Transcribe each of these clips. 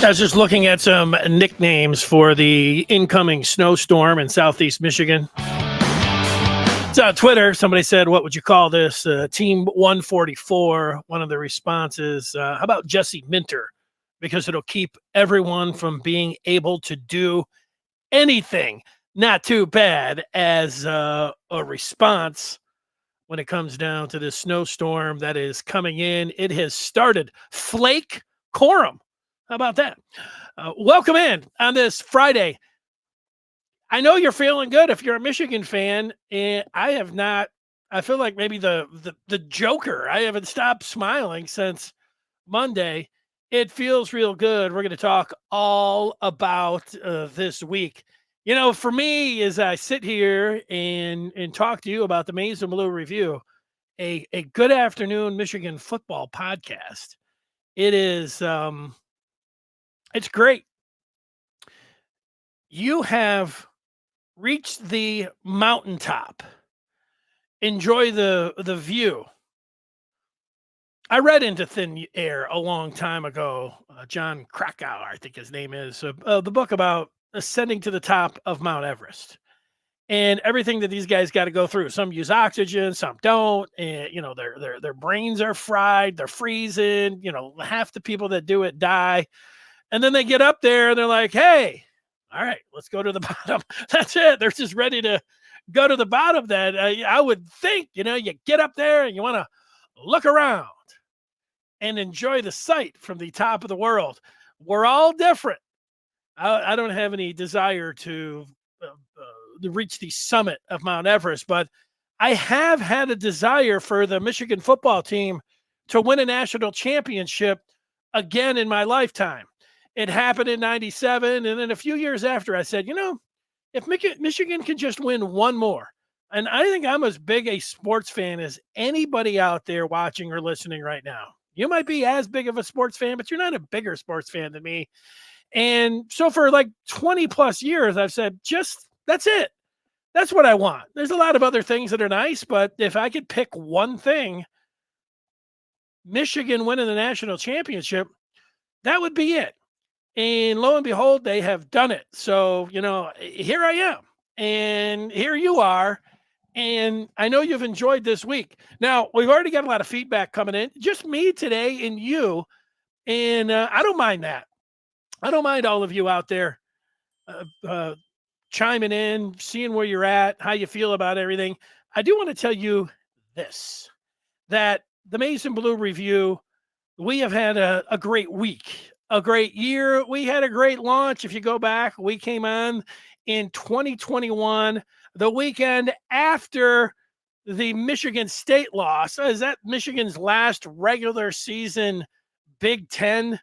I was just looking at some nicknames for the incoming snowstorm in southeast Michigan. It's on Twitter. Somebody said, what would you call this? Team 144. One of the responses, how about Jesse Minter? Because it'll keep everyone from being able to do anything. Not too bad as a response when it comes down to this snowstorm that is coming in. It has started. Flake Corum. How about that? Welcome in on this Friday. I know you're feeling good if you're a Michigan fan, and I have not. I feel like maybe the Joker. I haven't stopped smiling since Monday. It feels real good. We're going to talk all about this week. You know, for me, as I sit here and talk to you about the Maize and Blue Review, a good afternoon Michigan football podcast. It is it's great. You have reached the mountaintop. Enjoy the view. I read Into Thin Air a long time ago. John Krakauer, I think his name is, the book about ascending to the top of Mount Everest and everything that these guys got to go through. Some use oxygen, some don't, and you know their brains are fried, they're freezing. You know, half the people that do it die, and then they get up there and they're like, "Hey, all right, let's go to the bottom." That's it. They're just ready to go to the bottom. That I would think, you know, you get up there and you want to look around and enjoy the sight from the top of the world. We're all different. I don't have any desire to reach the summit of Mount Everest, but I have had a desire for the Michigan football team to win a national championship again in my lifetime. It happened in 97. And then a few years after, I said, you know, if Michigan can just win one more, and I think I'm as big a sports fan as anybody out there watching or listening right now. You might be as big of a sports fan, but you're not a bigger sports fan than me. And so for like 20 plus years, I've said, just that's it. That's what I want. There's a lot of other things that are nice, but if I could pick one thing, Michigan winning the national championship, that would be it. And lo and behold, they have done it. So, you know, here I am and here you are. And I know you've enjoyed this week. Now, we've already got a lot of feedback coming in, just me today and you. And I don't mind that. I don't mind all of you out there chiming in, seeing where you're at, how you feel about everything. I do want to tell you this, that the Maize and Blue Review, we have had a great week, a great year. We had a great launch. If you go back, we came on in 2021, the weekend after the Michigan State loss. Is that Michigan's last regular season Big Ten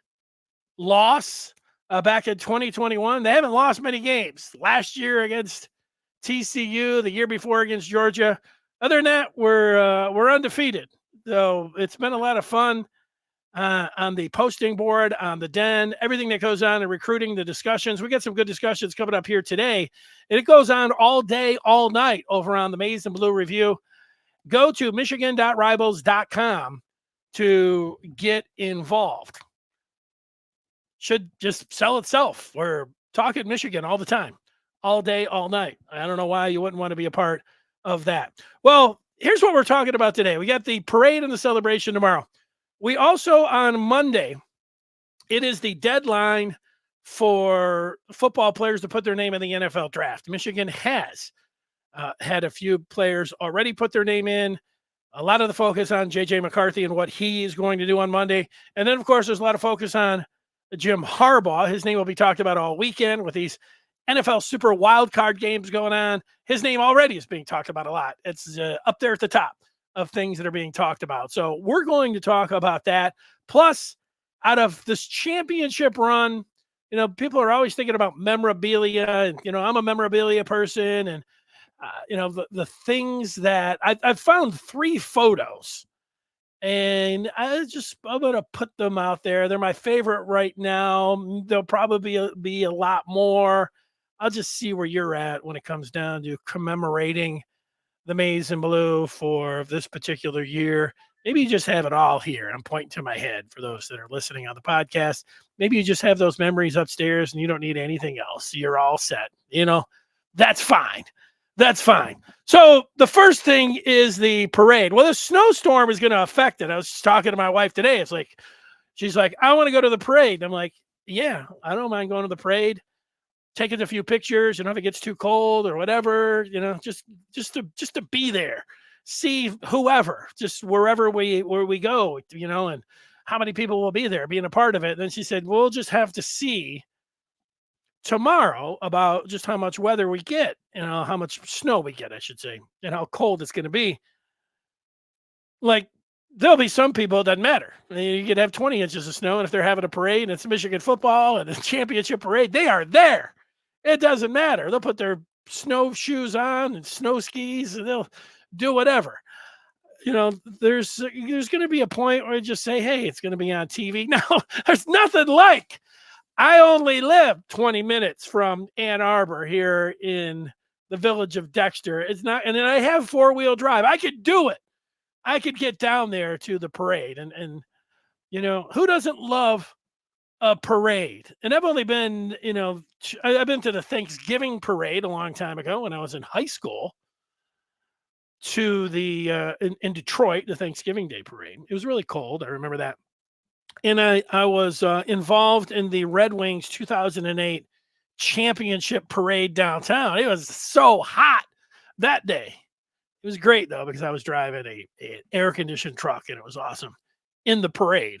loss back in 2021? They haven't lost many games. Last year against TCU, the year before against Georgia. Other than that, we're undefeated. So it's been a lot of fun. On the posting board, on the den, everything that goes on in recruiting, the discussions. We got some good discussions coming up here today. And it goes on all day, all night over on the Maize and Blue Review. Go to michigan.rivals.com to get involved. Should just sell itself. We're talking Michigan all the time, all day, all night. I don't know why you wouldn't want to be a part of that. Well, here's what we're talking about today. We got the parade and the celebration tomorrow. We also, on Monday, it is the deadline for football players to put their name in the NFL draft. Michigan has had a few players already put their name in. A lot of the focus on J.J. McCarthy and what he is going to do on Monday. And then, of course, there's a lot of focus on Jim Harbaugh. His name will be talked about all weekend with these NFL Super Wildcard games going on. His name already is being talked about a lot. It's up there at the top of things that are being talked about. So we're going to talk about that. Plus, out of this championship run, you know, people are always thinking about memorabilia. And, you know, I'm a memorabilia person. And, you know, the things that I've found 3 photos. And I'm going to put them out there. They're my favorite right now. There'll probably be a lot more. I'll just see where you're at when it comes down to commemorating the maize and blue for this particular year. Maybe you just have it all here. I'm pointing to my head for those that are listening on the podcast. Maybe you just have those memories upstairs and you don't need anything else. You're all set. That's fine. That's fine. So the first thing is the parade. Well, the snowstorm is going to affect it. I was just talking to my wife today. She's like, I want to go to the parade. I'm like, yeah, I don't mind going to the parade, taking a few pictures, if it gets too cold or whatever, just to be there, see whoever, just where we go, and how many people will be there being a part of it. And then she said, we'll just have to see tomorrow about just how much weather we get, how much snow we get, I should say, and how cold it's going to be. Like, there'll be some people, it doesn't matter. You could have 20 inches of snow, and if they're having a parade and it's Michigan football and a championship parade, they are there. It doesn't matter. They'll put their snowshoes on and snow skis, and they'll do whatever. There's going to be a point where you just say, hey, it's going to be on TV. Now, there's nothing like, I only live 20 minutes from Ann Arbor here in the village of Dexter. It's not, and then I have 4-wheel drive. I could do it. I could get down there to the parade, and who doesn't love a parade? And I've only been, I've been to the Thanksgiving parade a long time ago when I was in high school, to the in Detroit, the Thanksgiving Day parade. It was really cold. I remember that. And I was involved in the Red Wings 2008 championship parade downtown. It was so hot that day. It was great though, because I was driving a air conditioned truck, and it was awesome in the parade.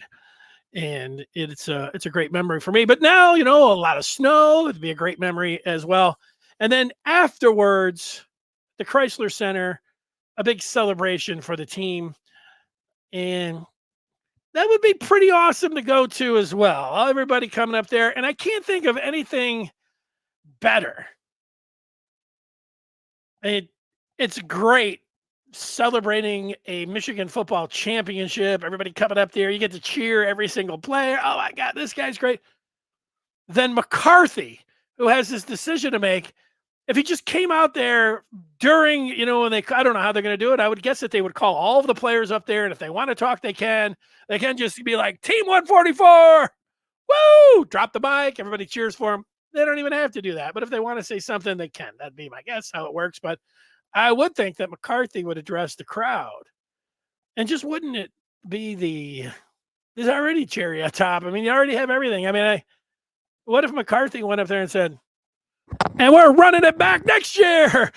And it's a great memory for me. But now, a lot of snow, it'd be a great memory as well. And then afterwards, the Chrysler Center, a big celebration for the team. And that would be pretty awesome to go to as well. Everybody coming up there. And I can't think of anything better. It's great celebrating a Michigan football championship. Everybody coming up there. You get to cheer every single player. Oh my God, this guy's great. Then McCarthy, who has this decision to make. If he just came out there during, when I don't know how they're going to do it. I would guess that they would call all of the players up there. And if they want to talk, they can. They can just be like, Team 144, woo, drop the mic. Everybody cheers for him. They don't even have to do that. But if they want to say something, they can. That'd be my guess how it works. But I would think that McCarthy would address the crowd. And just wouldn't it be there's already cherry on top. I mean, you already have everything. I mean, what if McCarthy went up there and said, and we're running it back next year?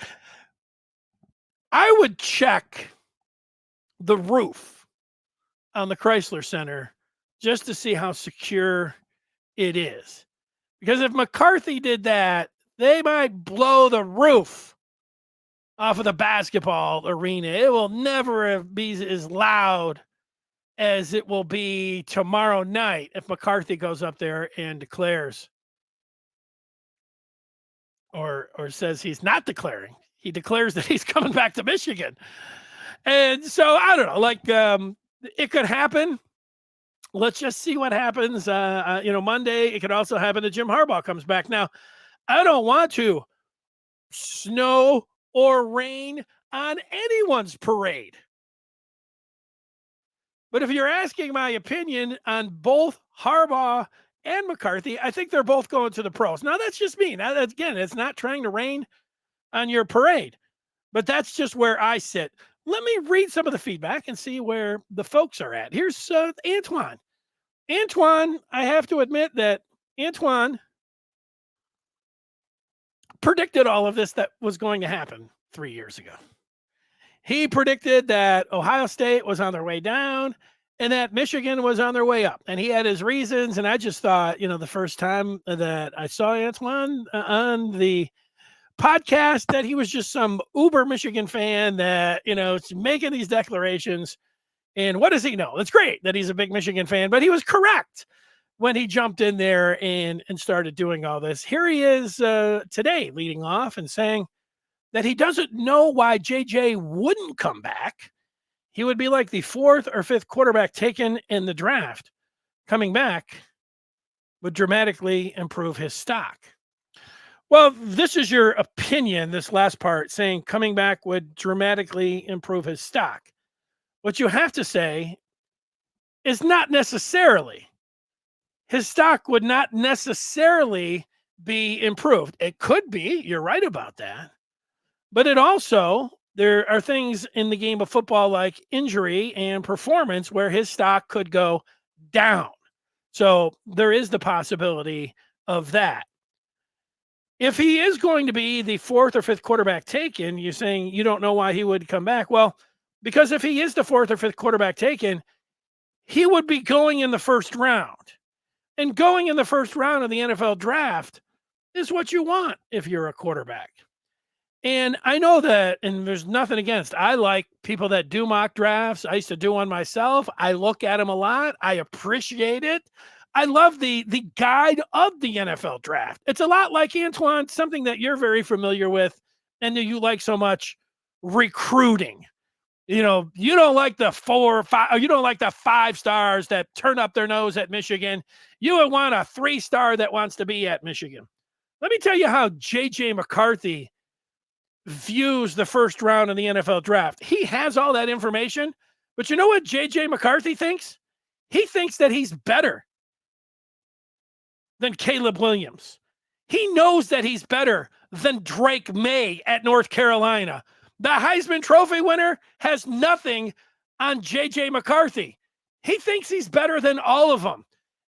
I would check the roof on the Chrysler Center just to see how secure it is. Because if McCarthy did that, they might blow the roof off of the basketball arena. It will never be as loud as it will be tomorrow night if McCarthy goes up there and declares, or says he's not declaring. He declares that he's coming back to Michigan. And so I don't know, it could happen. Let's just see what happens. Monday, it could also happen that Jim Harbaugh comes back. Now, I don't want to snow or rain on anyone's parade. But if you're asking my opinion on both Harbaugh and McCarthy, I think they're both going to the pros. Now, that's just me. Now, again, it's not trying to rain on your parade, but that's just where I sit. Let me read some of the feedback and see where the folks are at. Here's Antoine. Antoine, I have to admit that Antoine predicted all of this that was going to happen 3 years ago. He predicted that Ohio State was on their way down and that Michigan was on their way up. And he had his reasons. And I just thought, the first time that I saw Antoine on the podcast, that he was just some uber Michigan fan that, is making these declarations. And what does he know? It's great that he's a big Michigan fan, but he was correct when he jumped in there and started doing all this. Here he is today leading off and saying that he doesn't know why JJ wouldn't come back. He would be like the 4th or 5th quarterback taken in the draft. Coming back would dramatically improve his stock. Well, this is your opinion, this last part, saying coming back would dramatically improve his stock. What you have to say is not necessarily. His stock would not necessarily be improved. It could be, you're right about that. But it also, there are things in the game of football like injury and performance where his stock could go down. So there is the possibility of that. If he is going to be the fourth or fifth quarterback taken, you're saying you don't know why he would come back. Well, because if he is the fourth or fifth quarterback taken, he would be going in the first round. And going in the first round of the NFL draft is what you want if you're a quarterback. And I know that, and there's nothing against. I like people that do mock drafts. I used to do one myself. I look at them a lot. I appreciate it. I love the guide of the NFL draft. It's a lot like Antoine, something that you're very familiar with and that you like so much, recruiting. You know, you don't like the 4 or 5, or you don't like the 5 stars that turn up their nose at Michigan. You would want a 3-star that wants to be at Michigan. Let me tell you how J.J. McCarthy views the first round of the NFL draft. He has all that information, but you know what J.J. McCarthy thinks? He thinks that he's better than Caleb Williams. He knows that he's better than Drake May at North Carolina. The Heisman Trophy winner has nothing on J.J. McCarthy. He thinks he's better than all of them.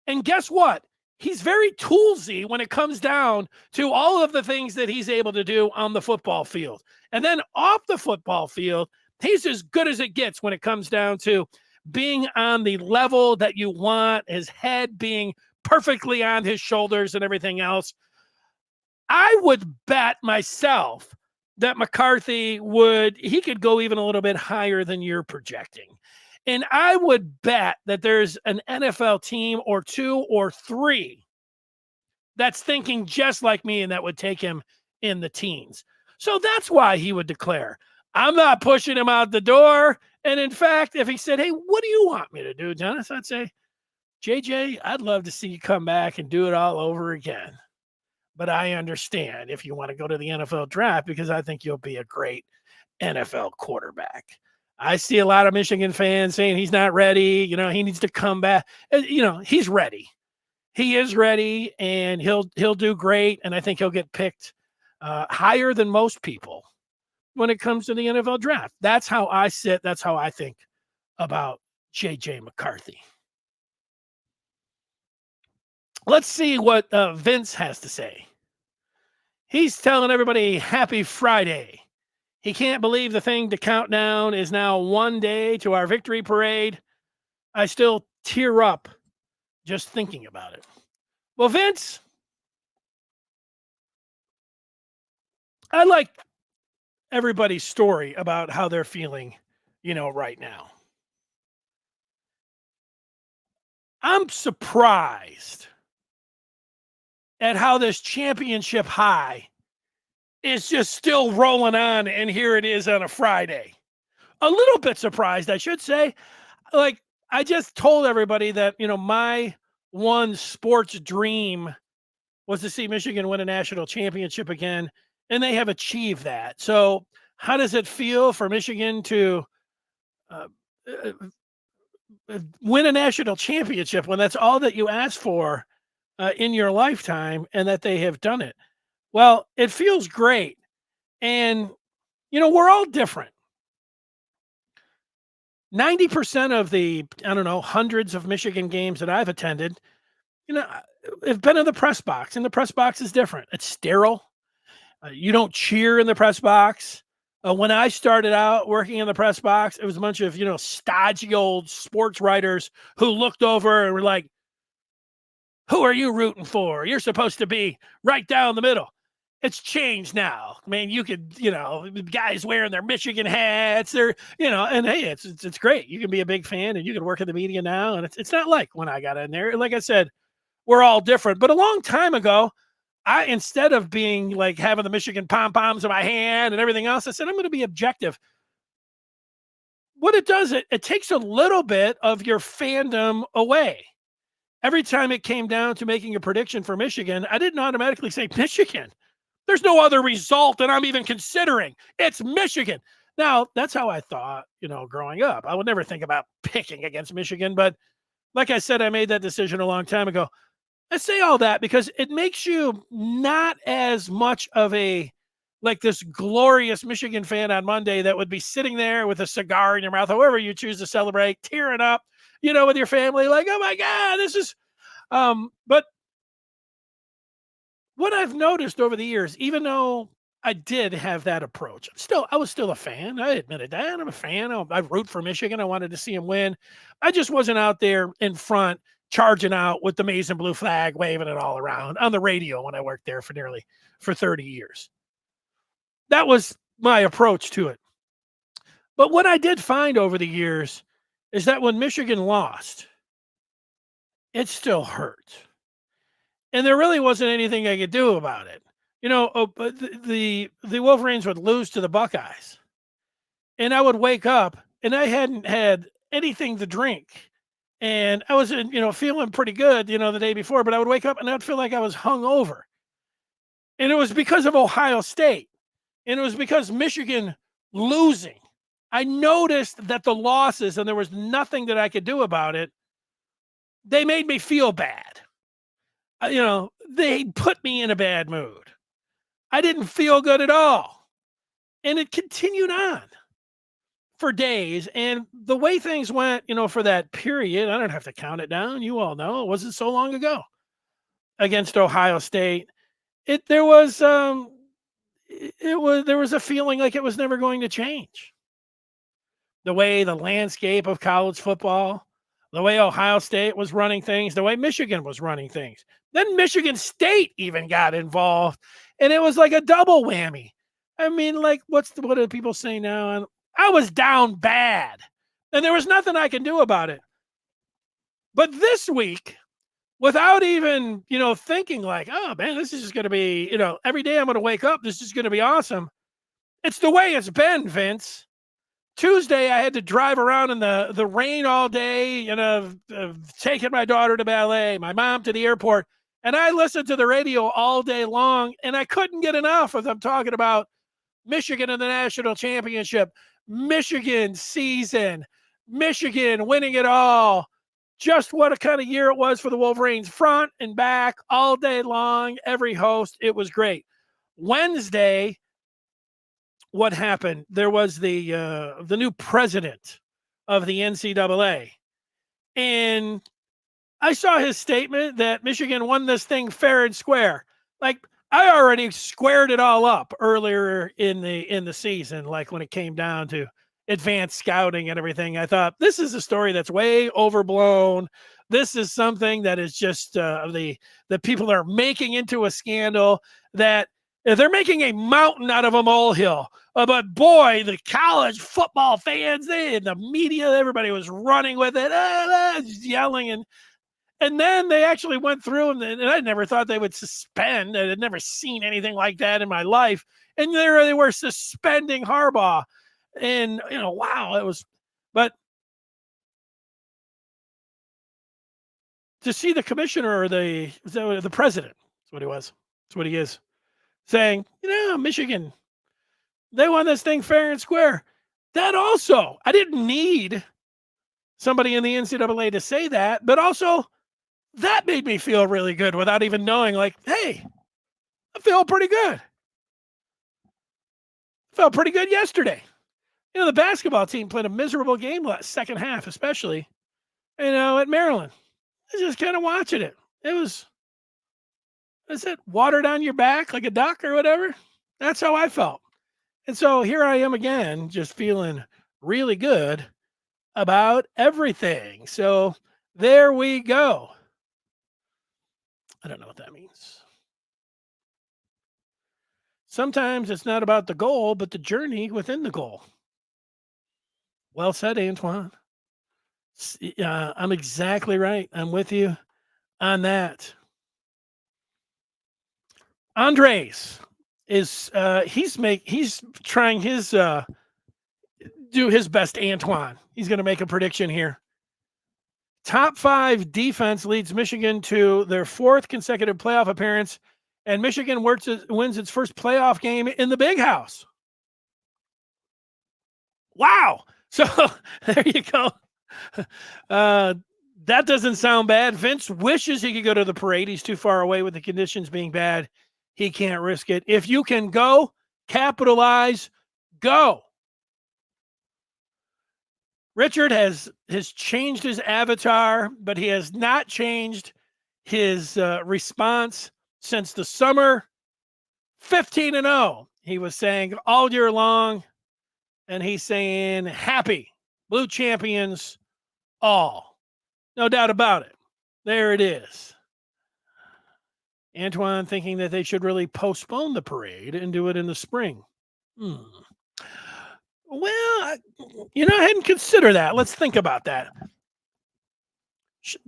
And guess what? He's very toolsy when it comes down to all of the things that he's able to do on the football field. And then off the football field, he's as good as it gets when it comes down to being on the level that you want, his head being perfectly on his shoulders and everything else. I would bet myself that McCarthy he could go even a little bit higher than you're projecting. And I would bet that there's an NFL team or 2 or 3 that's thinking just like me and that would take him in the teens. So that's why he would declare, I'm not pushing him out the door. And in fact, if he said, hey, what do you want me to do, Dennis? I'd say, JJ, I'd love to see you come back and do it all over again. But I understand if you want to go to the NFL draft because I think you'll be a great NFL quarterback. I see a lot of Michigan fans saying he's not ready. You know, he needs to come back. You know, he's ready. He is ready, and he'll do great. And I think he'll get picked higher than most people when it comes to the NFL draft. That's how I sit. That's how I think about J.J. McCarthy. Let's see what Vince has to say. He's telling everybody happy Friday. He can't believe the thing to count down is now 1 day to our victory parade. I still tear up just thinking about it. Well, Vince, I like everybody's story about how they're feeling, right now. I'm surprised at how this championship high is just still rolling on, and here it is on a Friday. A little bit surprised, I should say. Like, I just told everybody that, my one sports dream was to see Michigan win a national championship again, and they have achieved that. So how does it feel for Michigan to win a national championship when that's all that you asked for in your lifetime and that they have done it? Well, it feels great. And, we're all different. 90% of the, hundreds of Michigan games that I've attended, have been in the press box, and the press box is different. It's sterile. You don't cheer in the press box. When I started out working in the press box, it was a bunch of, stodgy old sports writers who looked over and were like, who are you rooting for? You're supposed to be right down the middle. It's changed now. I mean, you could, guys wearing their Michigan hats, and hey, it's great. You can be a big fan and you can work in the media now. And it's not like when I got in there. Like I said, we're all different. But a long time ago, instead of being like having the Michigan pom-poms in my hand and everything else, I said, I'm going to be objective. What it does, it takes a little bit of your fandom away. Every time it came down to making a prediction for Michigan, I didn't automatically say Michigan. There's no other result that I'm even considering. It's Michigan. Now, that's how I thought, growing up. I would never think about picking against Michigan, but like I said, I made that decision a long time ago. I say all that because it makes you not as much of a like this glorious Michigan fan on Monday that would be sitting there with a cigar in your mouth, however you choose to celebrate, tearing up, with your family, like, oh my God, this is but what I've noticed over the years, even though I did have that approach, I was still a fan. I admitted that. I'm a fan. I root for Michigan. I wanted to see him win. I just wasn't out there in front charging out with the maize and blue flag, waving it all around on the radio when I worked there for 30 years. That was my approach to it. But what I did find over the years is that when Michigan lost, it still hurt. And there really wasn't anything I could do about it. But the Wolverines would lose to the Buckeyes. And I would wake up and I hadn't had anything to drink. And I was, feeling pretty good, the day before, but I would wake up and I'd feel like I was hungover. And it was because of Ohio State. And it was because Michigan losing. I noticed that the losses, and there was nothing that I could do about it, they made me feel bad. They put me in a bad mood. I didn't feel good at all. And it continued on for days. And the way things went, for that period, I don't have to count it down. You all know it wasn't so long ago against Ohio State. There was a feeling like it was never going to change. The way the landscape of college football, the way Ohio State was running things, the way Michigan was running things. Then Michigan State even got involved, and it was like a double whammy. I mean, like, what do people say now? I was down bad, and there was nothing I can do about it. But this week, without even, thinking like, oh, man, this is just going to be, every day I'm going to wake up, this is going to be awesome. It's the way it's been, Vince. Tuesday, I had to drive around in the rain all day, taking my daughter to ballet, my mom to the airport, and I listened to the radio all day long, and I couldn't get enough of them talking about Michigan in the national championship, Michigan season, Michigan winning it all. Just what a kind of year it was for the Wolverines, front and back, all day long, every host. It was great. Wednesday, what happened? There was the new president of the NCAA, and I saw his statement that Michigan won this thing fair and square. Like, I already squared it all up earlier in the season, like when it came down to advanced scouting and everything. I thought this is a story that's way overblown. This is something that is just the people are making into a scandal, that they're making a mountain out of a molehill. But boy, the college football fans, the media, everybody was running with it, just yelling. And then they actually went through, and I never thought they would suspend. I had never seen anything like that in my life. And there they were suspending Harbaugh. And, wow, it was, but to see the commissioner or the president, that's what he was, that's what he is, saying, Michigan, they won this thing fair and square. That also, I didn't need somebody in the NCAA to say that, but also that made me feel really good without even knowing, like, hey, I feel pretty good. Felt pretty good yesterday. The basketball team played a miserable game last second half, especially, at Maryland. I was just kind of watching it. It was, is it water down your back like a duck or whatever? That's how I felt. And so here I am again, just feeling really good about everything. So there we go. I don't know what that means. Sometimes it's not about the goal, but the journey within the goal. Well said, Antoine. I'm exactly right. I'm with you on that. Andres is he's trying his do his best, Antoine. He's going to make a prediction here. Top 5 defense leads Michigan to their 4th consecutive playoff appearance and Michigan wins its first playoff game in the Big House. Wow. So there you go. Uh, that doesn't sound bad. Vince wishes he could go to the parade. He's too far away with the conditions being bad. He can't risk it. If you can go, capitalize, go. Richard has changed his avatar, but he has not changed his response since the summer. 15-0. He was saying all year long, and he's saying happy Blue champions all. No doubt about it. There it is. Antoine thinking that they should really postpone the parade and do it in the spring. Well, I hadn't considered that. Let's think about that.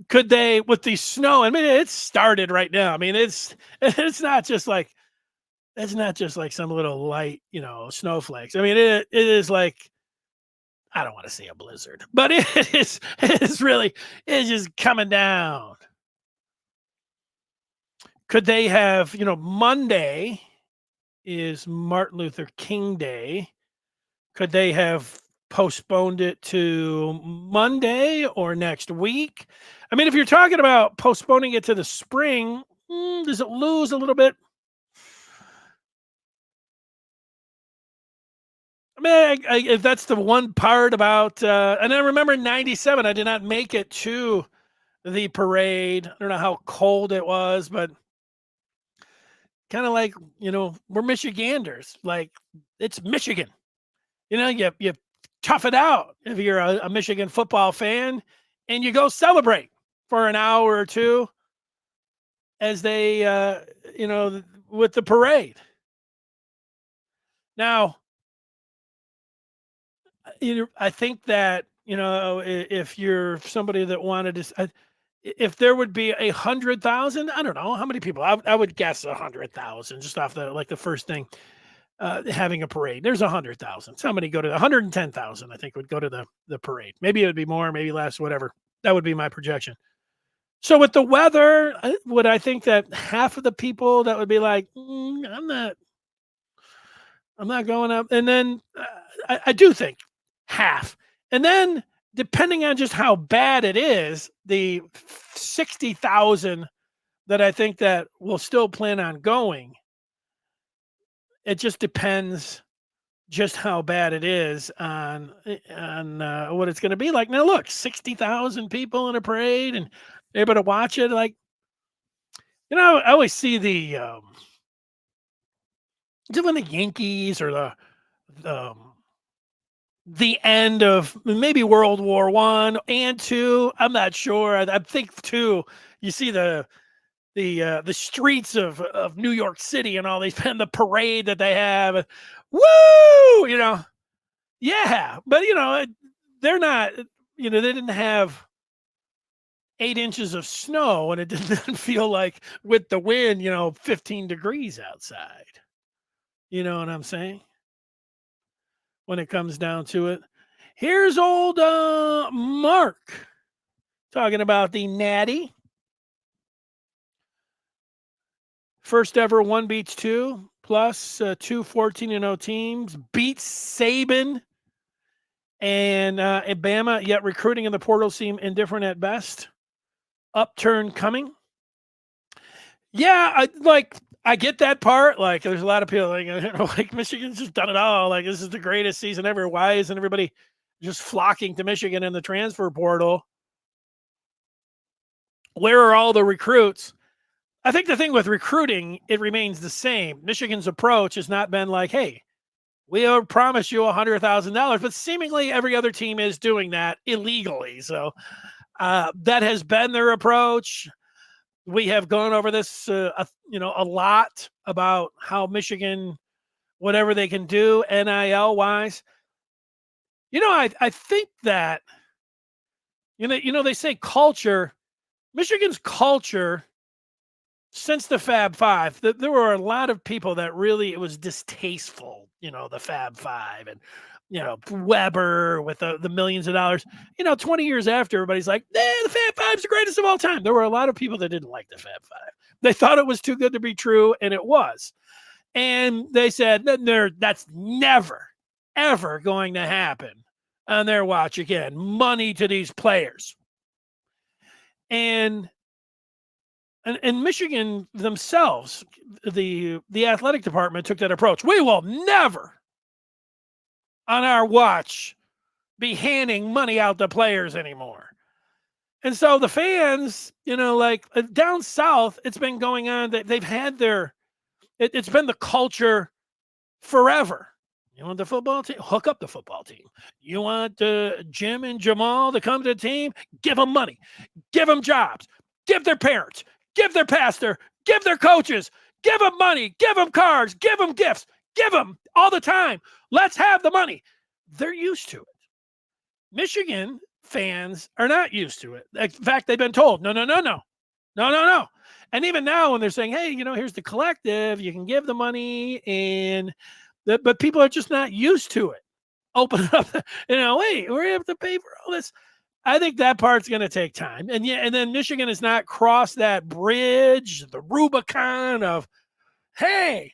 Could they, with the snow? I mean, it's started right now. I mean, it's not just like some little light, snowflakes. I mean, it is like, I don't want to say a blizzard, but it's just coming down. Could they have, Monday is Martin Luther King Day. Could they have postponed it to Monday or next week? I mean, if you're talking about postponing it to the spring, does it lose a little bit? I mean, if that's the one part about, and I remember in '97, I did not make it to the parade. I don't know how cold it was, but kind of like, we're Michiganders. Like, it's Michigan. You tough it out if you're a Michigan football fan, and you go celebrate for an hour or two as they, with the parade. Now, I think that, if you're somebody that wanted to, if there would be 100,000, I don't know how many people. I would guess 100,000 just off the first thing. Having a parade, there's 100,000. Somebody go to 110,000. I think would go to the parade. Maybe it would be more, maybe less, whatever. That would be my projection. So with the weather, would I think that half of the people that would be like, I'm not going up, and then I do think half, and then depending on just how bad it is, the 60,000 that I think that will still plan on going. It just depends just how bad it is on what it's going to be like. Now, look, 60,000 people in a parade and able to watch it. Like, I always see when the Yankees or the end of maybe World War I and II. I'm not sure. I think II. You see the streets of New York City and all these, and the parade that they have. Woo! Yeah, but they're not. They didn't have 8 inches of snow, and it didn't feel like with the wind, 15 degrees outside. You know what I'm saying? When it comes down to it, here's old Mark talking about the Natty. First ever one beats two, plus 2 14-0 teams, beats Saban and Bama, yet recruiting in the portal seem indifferent at best. Upturn coming. Yeah, I get that part. Like, there's a lot of people like Michigan's just done it all. Like, this is the greatest season ever. Why isn't everybody just flocking to Michigan in the transfer portal? Where are all the recruits? I think the thing with recruiting, it remains the same. Michigan's approach has not been like, hey, we'll promise you $100,000, but seemingly every other team is doing that illegally. So that has been their approach. We have gone over this, a lot about how Michigan, whatever they can do NIL wise. I think that, they say culture, Michigan's culture since the Fab Five, there were a lot of people that really, it was distasteful, the Fab Five and Weber with the millions of dollars. 20 years after, everybody's like, the Fab Five's the greatest of all time. There were a lot of people that didn't like the Fab Five. They thought it was too good to be true, and it was. And they said that's never, ever going to happen on their watch again. Money to these players. And Michigan themselves, the athletic department took that approach. We will never on our watch be handing money out to players anymore. And so the fans, like down south, it's been going on. They've had it's been the culture forever. You want the football team? Hook up the football team. You want Jim and Jamal to come to the team? Give them money. Give them jobs. Give their parents. Give their pastor. Give their coaches. Give them money. Give them cars. Give them gifts. Give them all the time. Let's have the money. They're used to it. Michigan fans are not used to it. In fact, they've been told, no. And even now when they're saying, hey, here's the collective, you can give the money, but people are just not used to it. Open it up, wait, we're going to have to pay for all this. I think that part's going to take time. And then Michigan has not crossed that bridge, the Rubicon of, hey,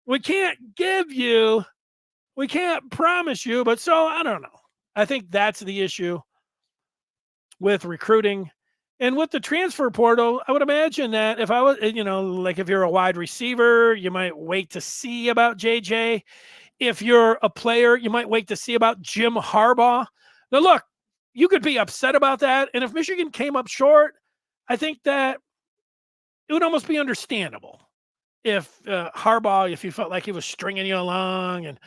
we can't promise you, but so I don't know. I think that's the issue with recruiting. And with the transfer portal, I would imagine that if I was, like if you're a wide receiver, you might wait to see about JJ. If you're a player, you might wait to see about Jim Harbaugh. Now, look, you could be upset about that. And if Michigan came up short, I think that it would almost be understandable if Harbaugh, if you felt like he was stringing you along.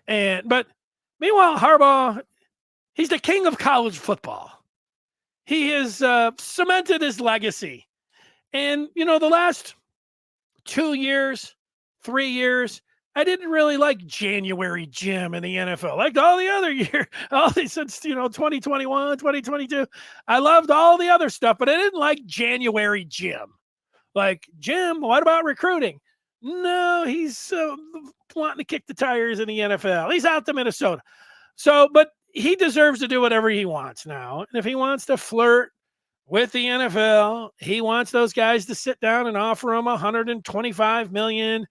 But meanwhile, Harbaugh, he's the king of college football. He has cemented his legacy. And, the last 2 years, 3 years, I didn't really like January Jim in the NFL. Like all the other year, since, 2021, 2022. I loved all the other stuff, but I didn't like January Jim. Like, Jim, what about recruiting? No, he's wanting to kick the tires in the NFL. He's out to Minnesota. So, but he deserves to do whatever he wants now. And if he wants to flirt with the NFL, he wants those guys to sit down and offer him $125 million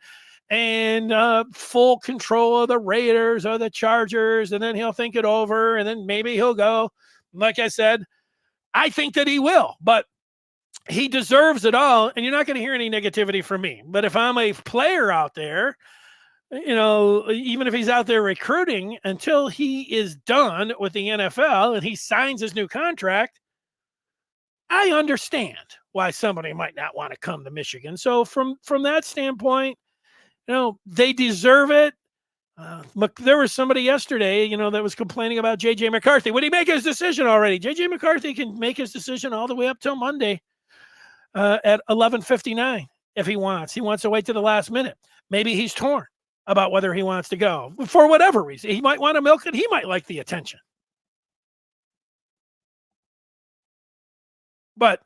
and full control of the Raiders or the Chargers. And then he'll think it over and then maybe he'll go. Like I said, I think that he will, but he deserves it all. And you're not going to hear any negativity from me. But if I'm a player out there, even if he's out there recruiting, until he is done with the NFL and he signs his new contract, I understand why somebody might not want to come to Michigan. So from that standpoint, they deserve it. There was somebody yesterday, that was complaining about J.J. McCarthy. Would he make his decision already? J.J. McCarthy can make his decision all the way up till Monday at 11:59 if he wants. He wants to wait to the last minute. Maybe he's torn about whether he wants to go for whatever reason. He might want to milk it. He might like the attention. But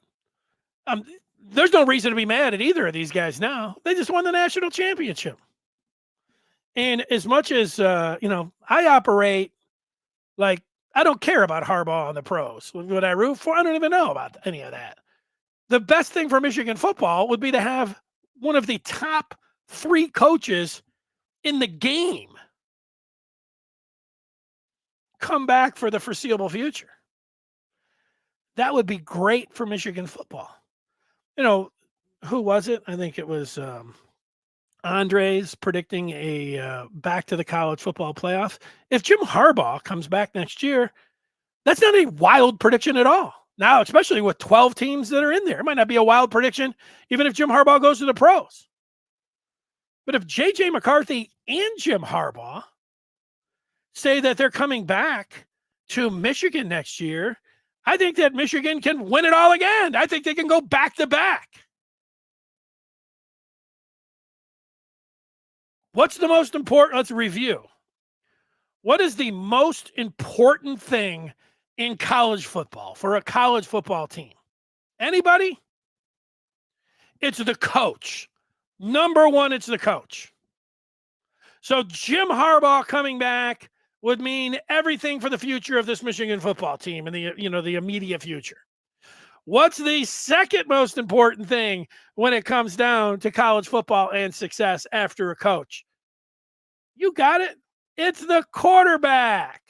there's no reason to be mad at either of these guys now. They just won the national championship. And as much as, I operate like I don't care about Harbaugh and the pros. Would I root for? I don't even know about any of that. The best thing for Michigan football would be to have one of the top 3 coaches in the game come back for the foreseeable future. That would be great for Michigan football. Who was it? I think it was Andres predicting a back to the college football playoff. If Jim Harbaugh comes back next year, that's not a wild prediction at all. Now, especially with 12 teams that are in there, it might not be a wild prediction even if Jim Harbaugh goes to the pros. But if J.J. McCarthy and Jim Harbaugh say that they're coming back to Michigan next year, I think that Michigan can win it all again. I think they can go back to back. What's the most important? Let's review. What is the most important thing in college football for a college football team? Anybody? It's the coach. Number one, it's the coach. So Jim Harbaugh coming back would mean everything for the future of this Michigan football team and the immediate future. What's the second most important thing when it comes down to college football and success after a coach? You got it. It's the quarterback.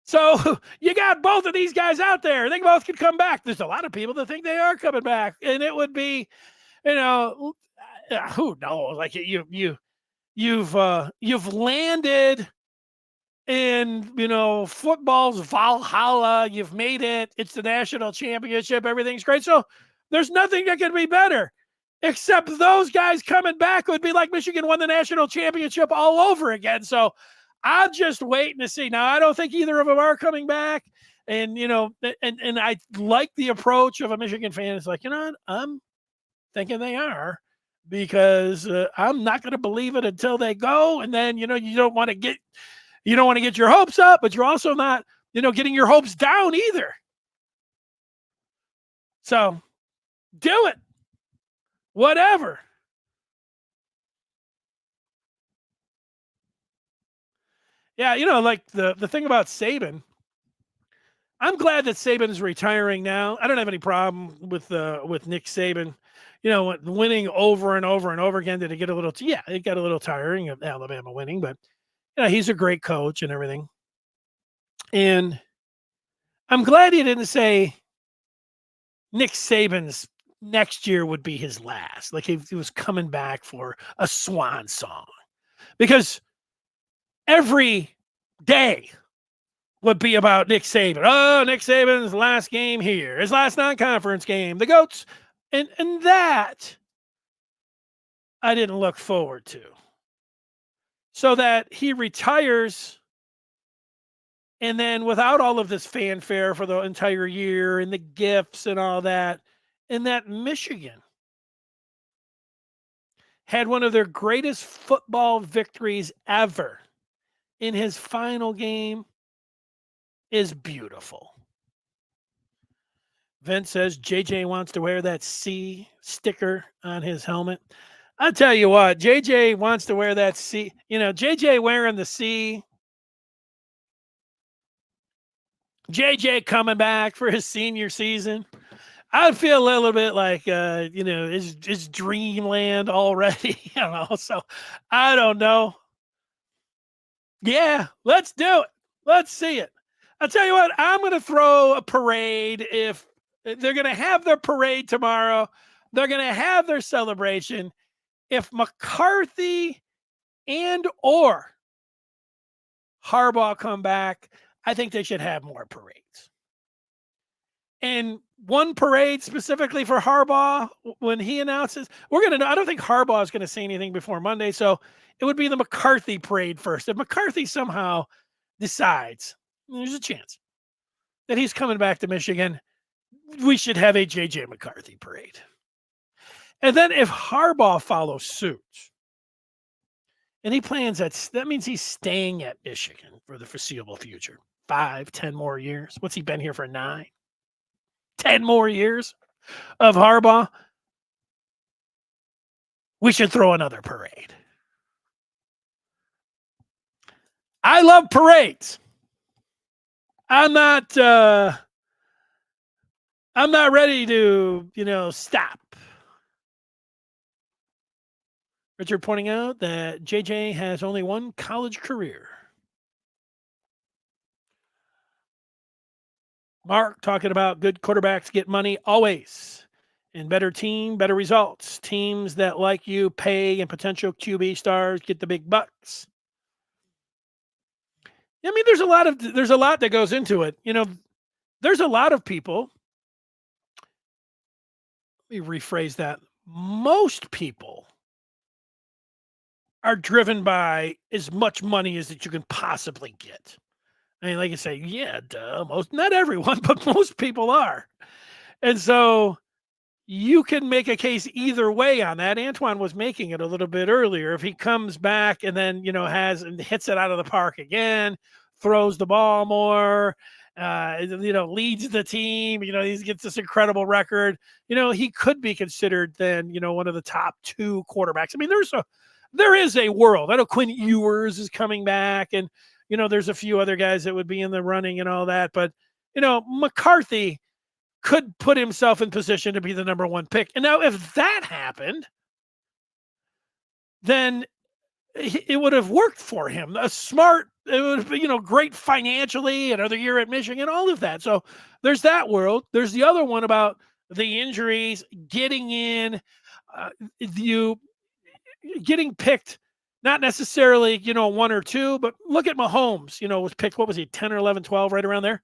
So you got both of these guys out there. They both could come back. There's a lot of people that think they are coming back, and it would be, who knows? Like you've landed in football's Valhalla. You've made it. It's the national championship. Everything's great. So there's nothing that can be better, except those guys coming back would be like Michigan won the national championship all over again. So I'm just waiting to see. Now, I don't think either of them are coming back. And, and I like the approach of a Michigan fan. It's like, I'm thinking they are, because I'm not going to believe it until they go. And then, you don't want to get your hopes up, but you're also not, getting your hopes down either. So do it. Whatever. Yeah, like the thing about Saban, I'm glad that Saban is retiring now. I don't have any problem with Nick Saban, winning over and over and over again. Did it get a little? It got a little tiring of Alabama winning, but he's a great coach and everything. And I'm glad he didn't say Nick Saban's next year would be his last. Like he was coming back for a swan song, because every day would be about Nick Saban. Oh, Nick Saban's last game here, his last non-conference game, the GOATs. And that I didn't look forward to. So that he retires, and then without all of this fanfare for the entire year and the gifts and all that, and that Michigan had one of their greatest football victories ever in his final game is beautiful. Vince says JJ wants to wear that C sticker on his helmet. I'll tell you what, JJ wants to wear that C. JJ wearing the C. JJ coming back for his senior season. I'd feel a little bit like, it's dreamland already. So I don't know. Yeah, let's do it. Let's see it. I'll tell you what, I'm going to throw a parade. If they're going to have their parade tomorrow, they're going to have their celebration. If McCarthy and or Harbaugh come back, I think they should have more parades. And one parade specifically for Harbaugh, when he announces, I don't think Harbaugh is going to say anything before Monday. So it would be the McCarthy parade first. If McCarthy somehow decides, there's a chance that he's coming back to Michigan, we should have a JJ McCarthy parade. And then if Harbaugh follows suit, and he plans that means he's staying at Michigan for the foreseeable future. 5, 10 more years. What's he been here for? 9, 10 more years of Harbaugh. We should throw another parade. I love parades. I'm not ready to, stop. Richard pointing out that JJ has only one college career. Mark talking about good quarterbacks get money always. And better team, better results. Teams that like you pay, and potential QB stars get the big bucks. I mean, there's a lot that goes into it. There's a lot of people. Let me rephrase that. Most people are driven by as much money as that you can possibly get. I mean, like you say, yeah, duh, not everyone, but most people are. And so you can make a case either way on that. Antoine was making it a little bit earlier. If he comes back and then, hits it out of the park again, throws the ball more, leads the team, he gets this incredible record, he could be considered then, one of the top 2 quarterbacks. I mean, there is a world. I know Quinn Ewers is coming back, and, There's a few other guys that would be in the running and all that, but McCarthy could put himself in position to be the number one pick. And now, if that happened, then it would have worked for him. It would have been, great financially, another year at Michigan, all of that. So there's that world. There's the other one about the injuries, getting in, you getting picked, not necessarily, 1 or 2, but look at Mahomes, was picked, what was he, 10 or 11, 12, right around there?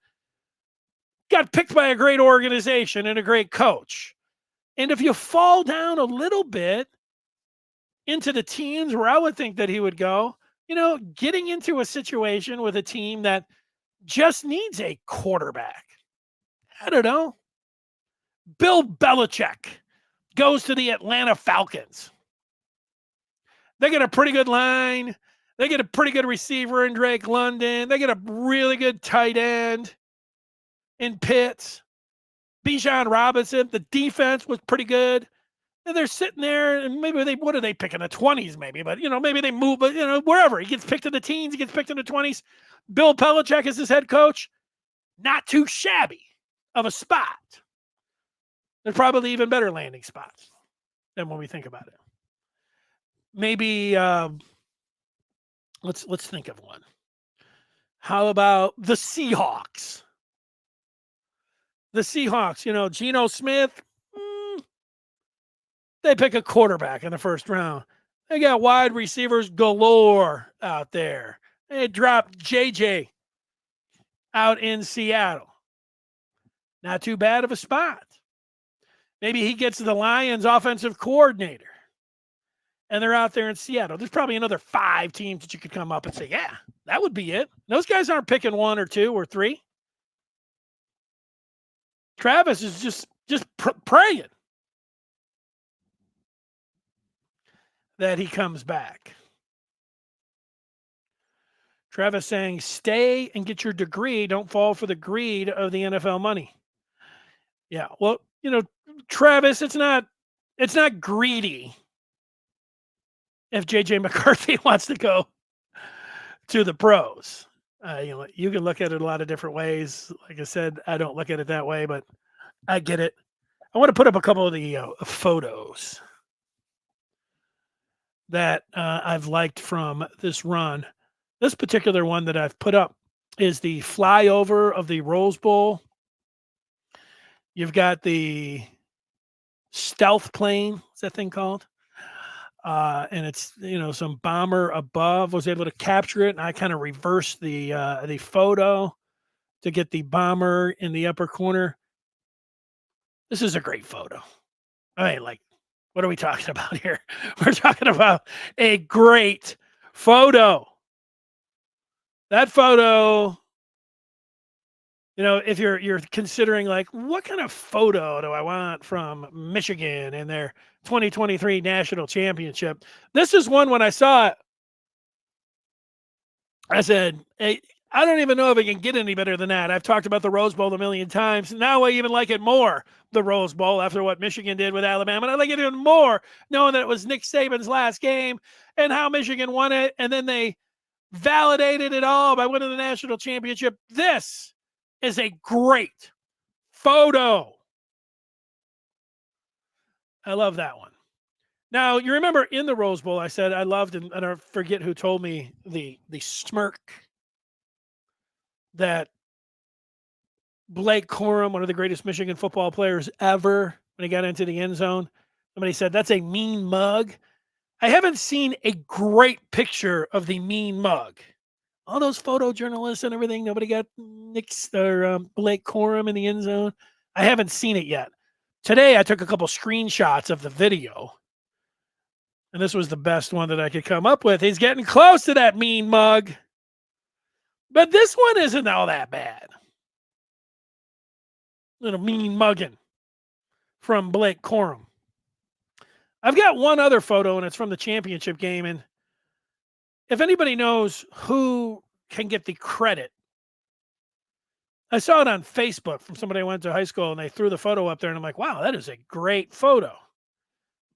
Got picked by a great organization and a great coach. And if you fall down a little bit into the teams where I would think that he would go, getting into a situation with a team that just needs a quarterback. I don't know. Bill Belichick goes to the Atlanta Falcons. They get a pretty good line. They get a pretty good receiver in Drake London. They get a really good tight end in Pitts. Bijan Robinson. The defense was pretty good. And they're sitting there, and maybe what do they pick in the 20s, maybe? But, maybe they move, but, wherever. He gets picked in the teens, he gets picked in the 20s. Bill Belichick is his head coach. Not too shabby of a spot. There's probably even better landing spots than when we think about it. Maybe let's think of one. How about the Seahawks? The Seahawks, Geno Smith, they pick a quarterback in the first round. They got wide receivers galore out there. They dropped JJ out in Seattle. Not too bad of a spot. Maybe he gets the Lions offensive coordinator. And they're out there in Seattle. There's probably another 5 teams that you could come up and say, yeah, that would be it. Those guys aren't picking 1 or 2 or 3. Travis is just praying that he comes back. Travis saying, stay and get your degree. Don't fall for the greed of the NFL money. Yeah, well, Travis, it's not greedy if JJ McCarthy wants to go to the pros. You can look at it a lot of different ways. Like I said, I don't look at it that way, but I get it. I want to put up a couple of the photos that I've liked from this run. This particular one that I've put up is the flyover of the Rose Bowl. You've got the stealth plane. What's that thing called? And it's, some bomber above was able to capture it. And I kind of reversed the photo to get the bomber in the upper corner. This is a great photo. I mean, what are we talking about here? We're talking about a great photo. That photo, if you're considering what kind of photo do I want from Michigan in their 2023 national championship? This is one when I saw it, I said, hey, I don't even know if it can get any better than that. I've talked about the Rose Bowl a million times. Now I even like it more, the Rose Bowl, after what Michigan did with Alabama. And I like it even more knowing that it was Nick Saban's last game and how Michigan won it. And then they validated it all by winning the national championship. This is a great photo. I love that one. Now, you remember in the Rose Bowl, I said I loved, and I forget who told me the smirk that Blake Corum, one of the greatest Michigan football players ever, when he got into the end zone, somebody said, that's a mean mug. I haven't seen a great picture of the mean mug. All those photojournalists and everything, nobody got Blake Corum in the end zone. I haven't seen it yet. Today, I took a couple screenshots of the video, and this was the best one that I could come up with. He's getting close to that mean mug. But this one isn't all that bad. Little mean mugging from Blake Corum. I've got one other photo, and it's from the championship game. And if anybody knows who can get the credit, I saw it on Facebook from somebody I went to high school, and they threw the photo up there, and I'm like, wow, that is a great photo.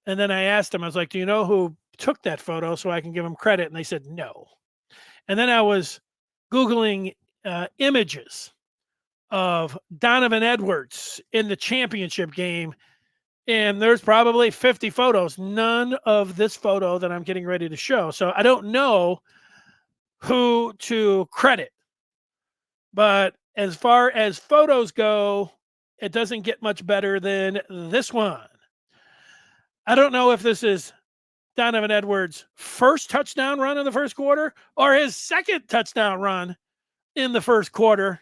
And then I asked them, I was like, do you know who took that photo so I can give them credit? And they said no. And then I was Googling images of Donovan Edwards in the championship game, and there's probably 50 photos. None of this photo that I'm getting ready to show. So I don't know who to credit. But as far as photos go, it doesn't get much better than this one. I don't know if this is Donovan Edwards' first touchdown run in the first quarter or his second touchdown run in the first quarter.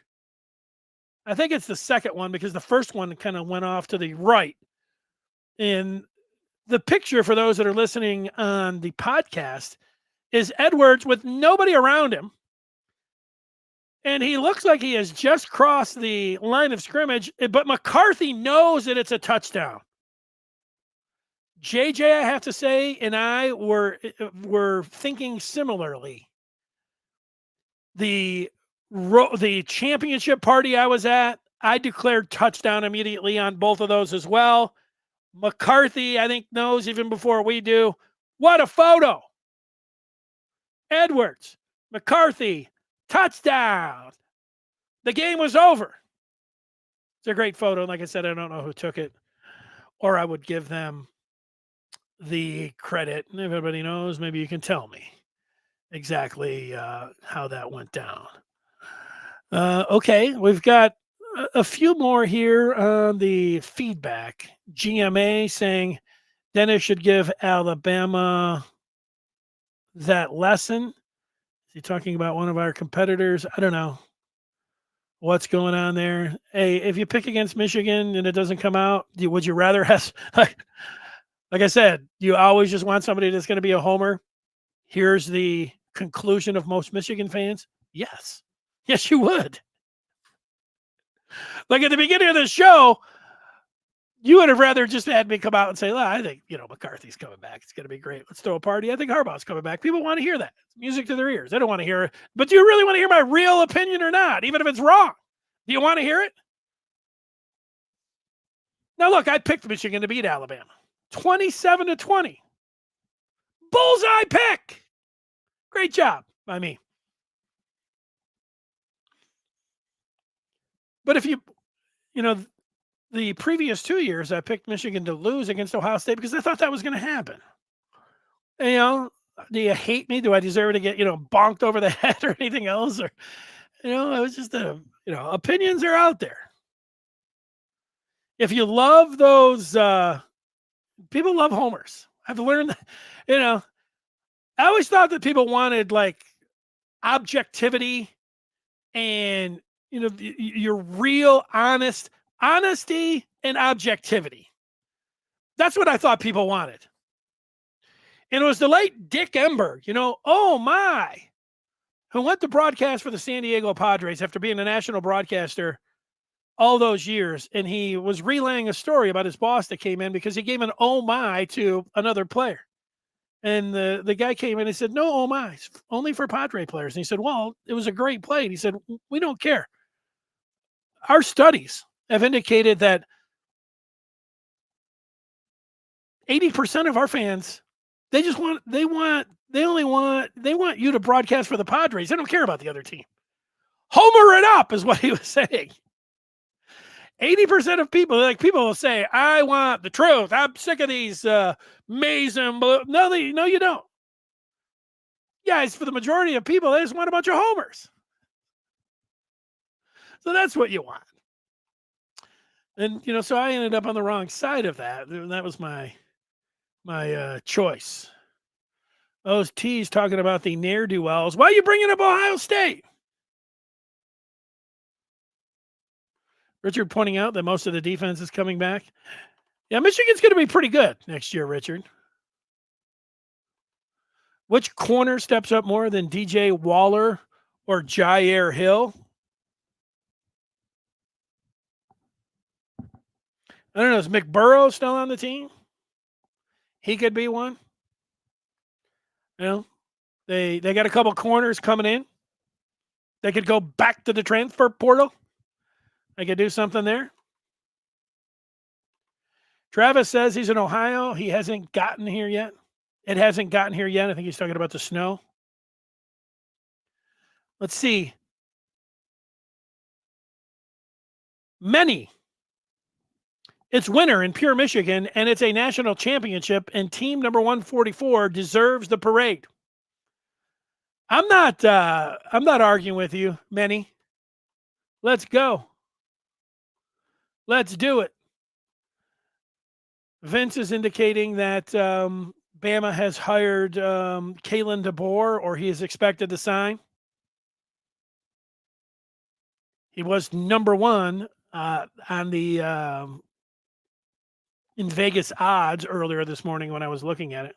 I think it's the second one because the first one kind of went off to the right. And the picture for those that are listening on the podcast is Edwards with nobody around him. And he looks like he has just crossed the line of scrimmage, but McCarthy knows that it's a touchdown. JJ, I have to say, and I were thinking similarly. The championship party I was at, I declared touchdown immediately on both of those as well. McCarthy, I think, knows even before we do. What a photo. Edwards, McCarthy, touchdown. The game was over. It's a great photo. Like I said, I don't know who took it, or I would give them the credit. And if everybody knows, maybe you can tell me exactly how that went down. Okay, we've got a few more here on the feedback. GMA saying Dennis should give Alabama that lesson. Is he talking about one of our competitors? I don't know what's going on there. Hey, if you pick against Michigan and it doesn't come out, would you rather have, like I said, you always just want somebody that's going to be a homer? Here's the conclusion of most Michigan fans. Yes. Yes, you would. Like at the beginning of the show, you would have rather just had me come out and say, well, I think, McCarthy's coming back. It's going to be great. Let's throw a party. I think Harbaugh's coming back. People want to hear that. It's music to their ears. They don't want to hear it. But do you really want to hear my real opinion or not? Even if it's wrong. Do you want to hear it? Now, look, I picked Michigan to beat Alabama. 27-20. Bullseye pick. Great job by me. But if the previous 2 years, I picked Michigan to lose against Ohio State because I thought that was going to happen. Do you hate me? Do I deserve to get, bonked over the head or anything else? Or, it was just opinions are out there. If you love those, people love homers. I've learned that, I always thought that people wanted like objectivity and, your real honesty and objectivity. That's what I thought people wanted. And it was the late Dick Enberg, oh my, who went to broadcast for the San Diego Padres after being a national broadcaster all those years. And he was relaying a story about his boss that came in because he gave an oh my to another player. And the guy came in and said, no oh my's, only for Padre players. And he said, well, it was a great play. And he said, we don't care. Our studies have indicated that 80% of our fans, they want you to broadcast for the Padres. They don't care about the other team. Homer it up is what he was saying. 80% of people will say, I want the truth. I'm sick of these maize and blue. No, you don't. Yeah, it's for the majority of people. They just want a bunch of homers. So that's what you want. And, so I ended up on the wrong side of that. And that was my choice. Those T's talking about the ne'er-do-wells. Why are you bringing up Ohio State? Richard pointing out that most of the defense is coming back. Yeah, Michigan's going to be pretty good next year, Richard. Which corner steps up more than DJ Waller or Jair Hill? I don't know. Is McBurrow still on the team? He could be one. They got a couple corners coming in. They could go back to the transfer portal. They could do something there. Travis says he's in Ohio. He hasn't gotten here yet. It hasn't gotten here yet. I think he's talking about the snow. Let's see. Many. It's winter in pure Michigan, and it's a national championship, and team number 144 deserves the parade. I'm not arguing with you, Many. Let's go. Let's do it. Vince is indicating that Bama has hired Kalen DeBoer, or he is expected to sign. He was number one on the in Vegas odds earlier this morning when I was looking at it.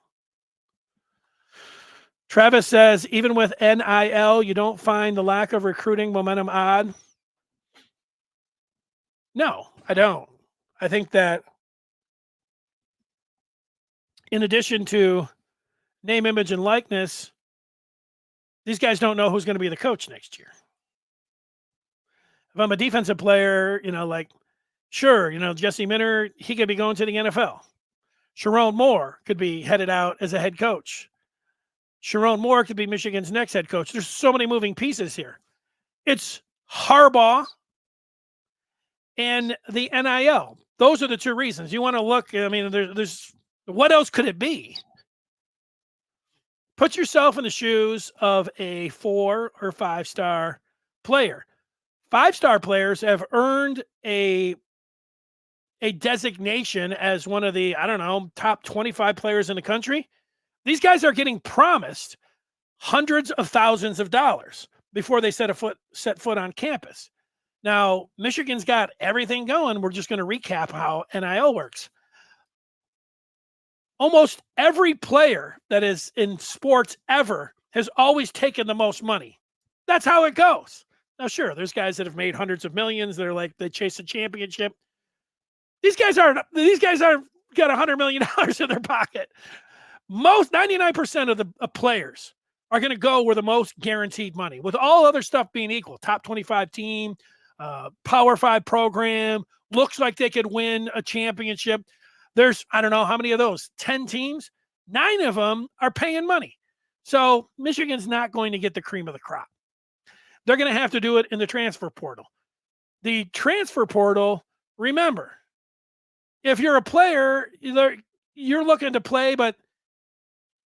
Travis says, even with NIL, you don't find the lack of recruiting momentum odd? No, I don't. I think that in addition to name, image, and likeness, these guys don't know who's going to be the coach next year. If I'm a defensive player, sure, Jesse Minter, he could be going to the NFL. Sharon Moore could be headed out as a head coach. Sharon Moore could be Michigan's next head coach. There's so many moving pieces here. It's Harbaugh and the NIL. Those are the two reasons. You want to look, there's what else could it be? Put yourself in the shoes of a 4 or 5-star player. 5-star players have earned a designation as one of the, top 25 players in the country. These guys are getting promised hundreds of thousands of dollars before they set foot on campus. Now, Michigan's got everything going. We're just going to recap how NIL works. Almost every player that is in sports ever has always taken the most money. That's how it goes. Now, sure, there's guys that have made hundreds of millions. They're like, they chase a championship. These guys aren't got $100 million in their pocket. Most 99% of the players are going to go where the most guaranteed money, with all other stuff being equal. Top 25 team, Power 5 program, looks like they could win a championship. There's, I don't know how many of those, 10 teams, 9 of them are paying money. So Michigan's not going to get the cream of the crop. They're going to have to do it in the transfer portal. The transfer portal, remember, if you're a player, you're looking to play, but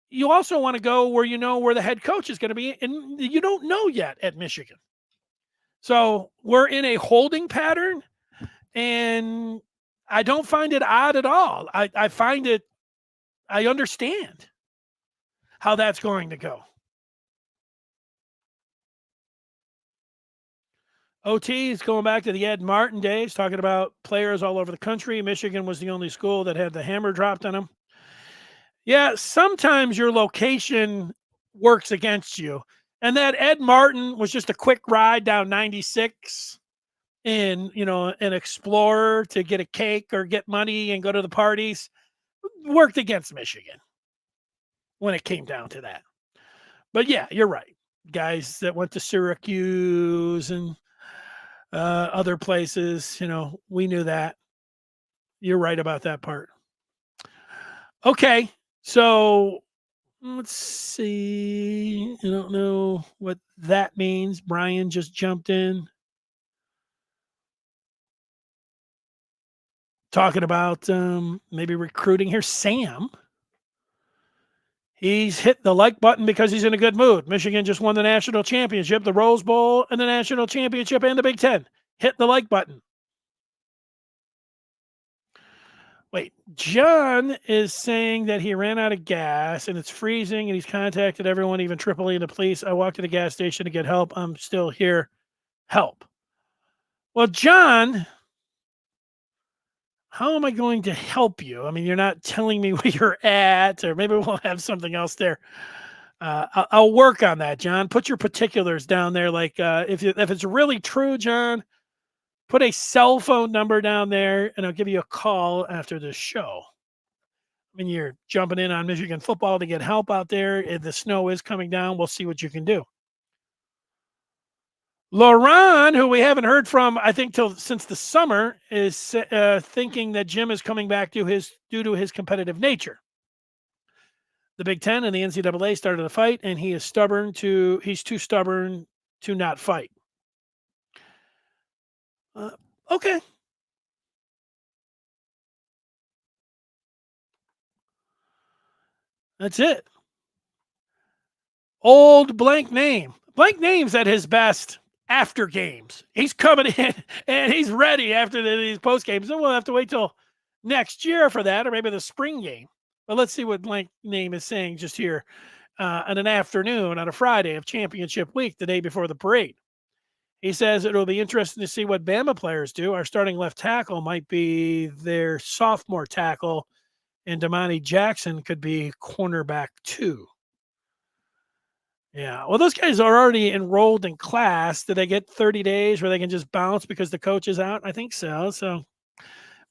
you also want to go where you know where the head coach is going to be, and you don't know yet at Michigan. So we're in a holding pattern, and I don't find it odd at all. I find it, I understand how that's going to go. OT is going back to the Ed Martin days, talking about players all over the country. Michigan was the only school that had the hammer dropped on them. Yeah, sometimes your location works against you. And that Ed Martin was just a quick ride down 96 in, an Explorer to get a cake or get money and go to the parties. Worked against Michigan when it came down to that. But yeah, you're right. Guys that went to Syracuse and other places, we knew that. You're right about that part. Okay, so let's see. I don't know what that means. Brian just jumped in. Talking about maybe recruiting here. Sam. He's hit the like button because he's in a good mood. Michigan just won the national championship, the Rose Bowl, and the national championship, and the Big Ten. Hit the like button. Wait, John is saying that he ran out of gas and it's freezing and he's contacted everyone, even AAA and the police. I walked to the gas station to get help. I'm still here. Help. Well, John, how am I going to help you? I mean, you're not telling me where you're at, or maybe we'll have something else there. I'll work on that, John. Put your particulars down there. Like if it's really true, John, put a cell phone number down there, and I'll give you a call after the show. I mean, you're jumping in on Michigan football to get help out there. If the snow is coming down, we'll see what you can do. Lauren, who we haven't heard from, I think, since the summer, is thinking that Jim is coming back due to his competitive nature. The Big Ten and the NCAA started a fight, and he's too stubborn to not fight. Okay. That's it. Old blank name. Blank name's at his best after games. He's coming in and he's ready after these post games. Then we'll have to wait till next year for that, or maybe the spring game. But let's see what blank name is saying just here on an afternoon on a Friday of championship week, the day before the parade. He says it'll be interesting to see what Bama players do. Our starting left tackle might be their sophomore tackle, and Damani Jackson could be cornerback too. Yeah. Well, those guys are already enrolled in class. Do they get 30 days where they can just bounce because the coach is out? I think so. So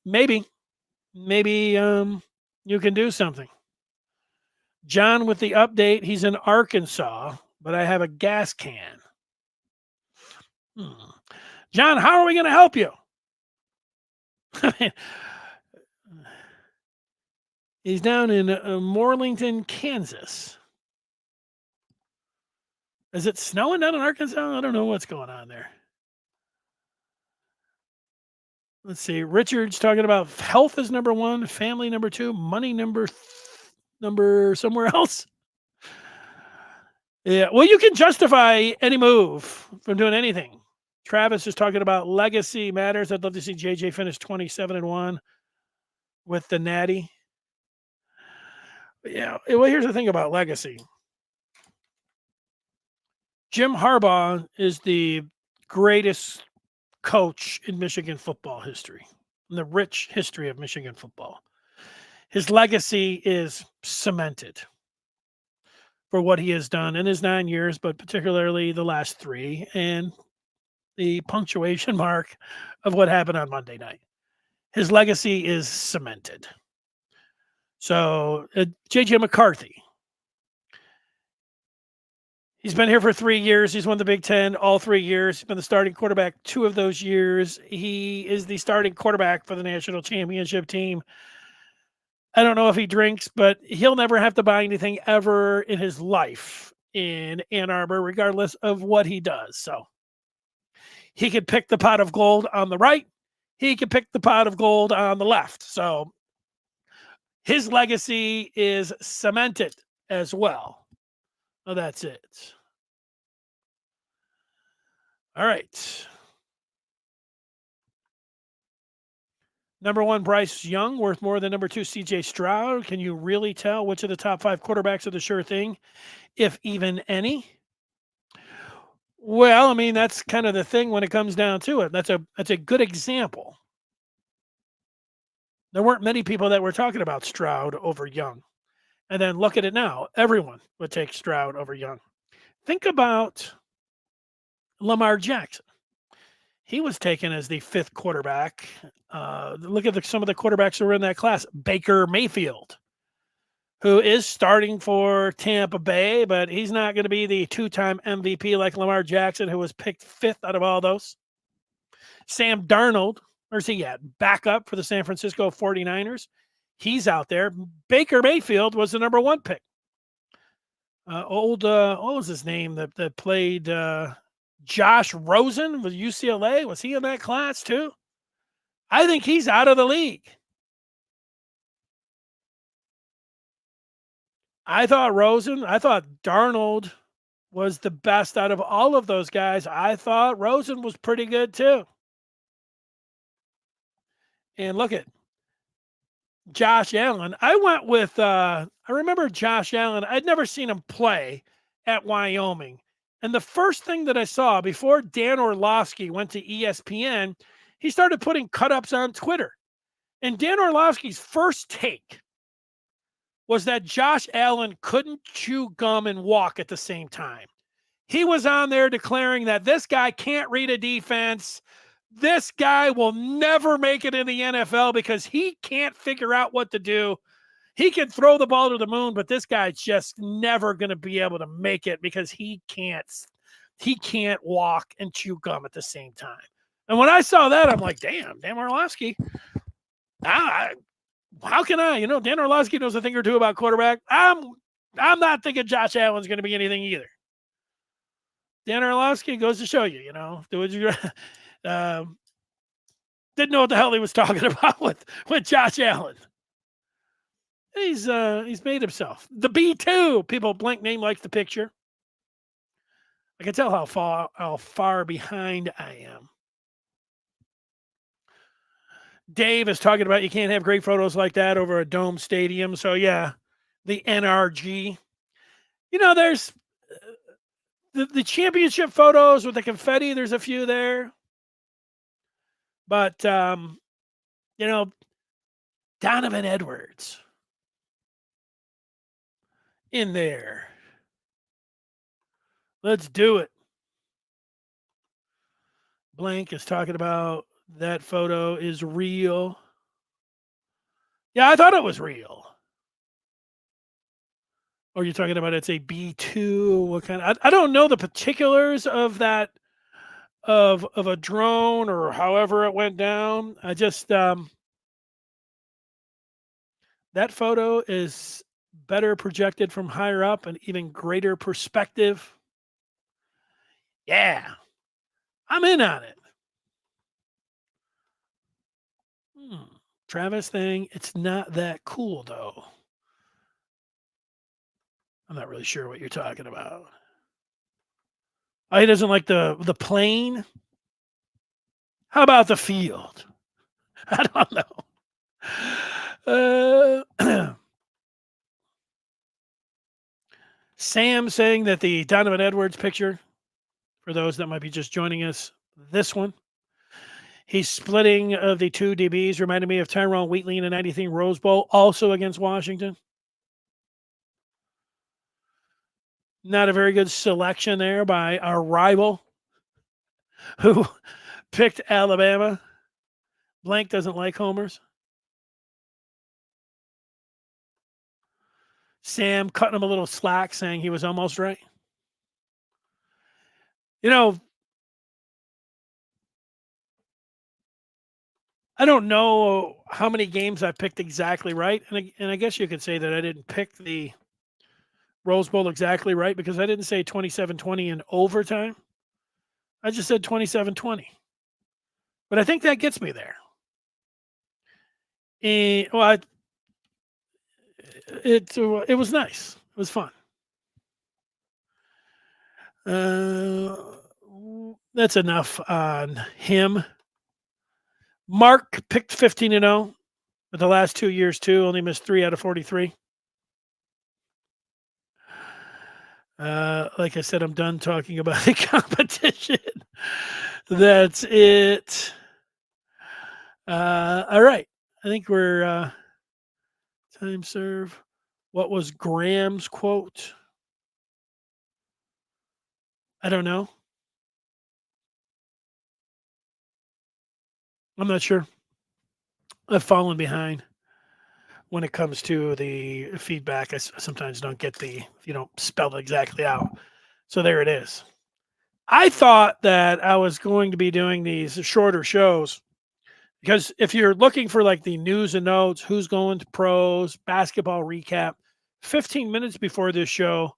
maybe you can do something. John with the update. He's in Arkansas, but I have a gas can. Hmm. John, how are we going to help you? He's down in Morlington, Kansas. Is it snowing down in Arkansas? I don't know what's going on there. Let's see. Richard's talking about health is number one, family number two, money number somewhere else. Yeah. Well, you can justify any move from doing anything. Travis is talking about legacy matters. I'd love to see JJ finish 27-1 with the Natty. Yeah. Well, here's the thing about legacy. Jim Harbaugh is the greatest coach in Michigan football history, in the rich history of Michigan football. His legacy is cemented for what he has done in his 9 years, but particularly the last 3 and the punctuation mark of what happened on Monday night. His legacy is cemented. So, JJ McCarthy, he's been here for 3 years. He's won the Big Ten all 3 years. He's been the starting quarterback 2 of those years. He is the starting quarterback for the national championship team. I don't know if he drinks, but he'll never have to buy anything ever in his life in Ann Arbor, regardless of what he does. So he could pick the pot of gold on the right. He could pick the pot of gold on the left. So his legacy is cemented as well. Well, that's it. All right. Number 1, Bryce Young, worth more than number 2, CJ Stroud. Can you really tell which of the top 5 quarterbacks are the sure thing, if even any? Well, I mean, that's kind of the thing when it comes down to it. That's a good example. There weren't many people that were talking about Stroud over Young. And then look at it now. Everyone would take Stroud over Young. Think about Lamar Jackson. He was taken as the 5th quarterback. Look at some of the quarterbacks who were in that class. Baker Mayfield, who is starting for Tampa Bay, but he's not going to be the 2-time MVP like Lamar Jackson, who was picked 5th out of all those. Sam Darnold, where's he at? Backup for the San Francisco 49ers. He's out there. Baker Mayfield was the number 1 pick. What was his name that played Josh Rosen with UCLA? Was he in that class too? I think he's out of the league. I thought Darnold was the best out of all of those guys. I thought Rosen was pretty good too. And look at Josh Allen. I went with I remember Josh Allen. I'd never seen him play at Wyoming. And the first thing that I saw before Dan Orlovsky went to ESPN, he started putting cut-ups on Twitter. And Dan Orlovsky's first take was that Josh Allen couldn't chew gum and walk at the same time. He was on there declaring that this guy can't read a defense. This guy will never make it in the NFL because he can't figure out what to do. He can throw the ball to the moon, but this guy's just never going to be able to make it because he can't walk and chew gum at the same time. And when I saw that, I'm like, damn, Dan Orlovsky. How can I? Dan Orlovsky knows a thing or two about quarterback. I'm not thinking Josh Allen's going to be anything either. Dan Orlovsky goes to show you, do what you Didn't know what the hell he was talking about with Josh Allen. He's made himself the B2. People blank name likes the picture. I can tell how far behind I am. Dave is talking about you can't have great photos like that over a dome stadium. So yeah, the NRG. There's the championship photos with the confetti. There's a few there, but you know, Donovan Edwards in there. Let's do it. Blank is talking about that photo is real. Yeah, I thought it was real. Or you're talking about it's a B2. What kind of, I don't know the particulars of that of a drone or however it went down. I just that photo is better projected from higher up and even greater perspective. Yeah, I'm in on it. Hmm. Travis thing, it's not that cool though. I'm not really sure what you're talking about. Oh, he doesn't like the plane. How about the field? I don't know. Sam saying that the Donovan Edwards picture, for those that might be just joining us, this one, he's splitting of the two DBs, reminded me of Tyrone Wheatley in the 93 Rose Bowl, also against Washington. Not a very good selection there by our rival who picked Alabama. Blank doesn't like homers. Sam cutting him a little slack, saying he was almost right. You know, I don't know how many games I picked exactly right, and I guess you could say that I didn't pick the Rose Bowl exactly right because I didn't say 27-20 in overtime. I just said 27-20. But I think that gets me there. And, well, it was nice. It was fun. That's enough on him. Mark picked 15-0, but the last 2 years too, only missed 3 out of 43. Like I said, I'm done talking about the competition. That's it. All right. I think we're time serve. What was Graham's quote? I don't know. I'm not sure. I've fallen behind when it comes to the feedback. I sometimes don't get if you don't spell it exactly out. So there it is. I thought that I was going to be doing these shorter shows because if you're looking for like the news and notes, who's going to pros, basketball recap, 15 minutes before this show,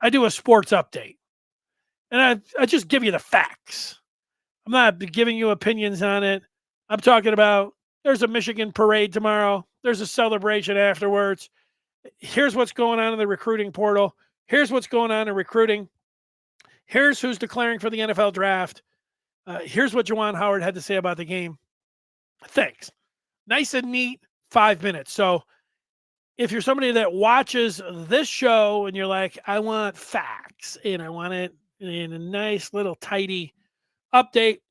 I do a sports update. And I just give you the facts. I'm not giving you opinions on it. I'm talking about there's a Michigan parade tomorrow. There's a celebration afterwards. Here's what's going on in the recruiting portal. Here's what's going on in recruiting. Here's who's declaring for the NFL draft. Here's what Juwan Howard had to say about the game. Thanks. Nice and neat, 5 minutes. So if you're somebody that watches this show and you're like, I want facts and I want it in a nice little tidy update,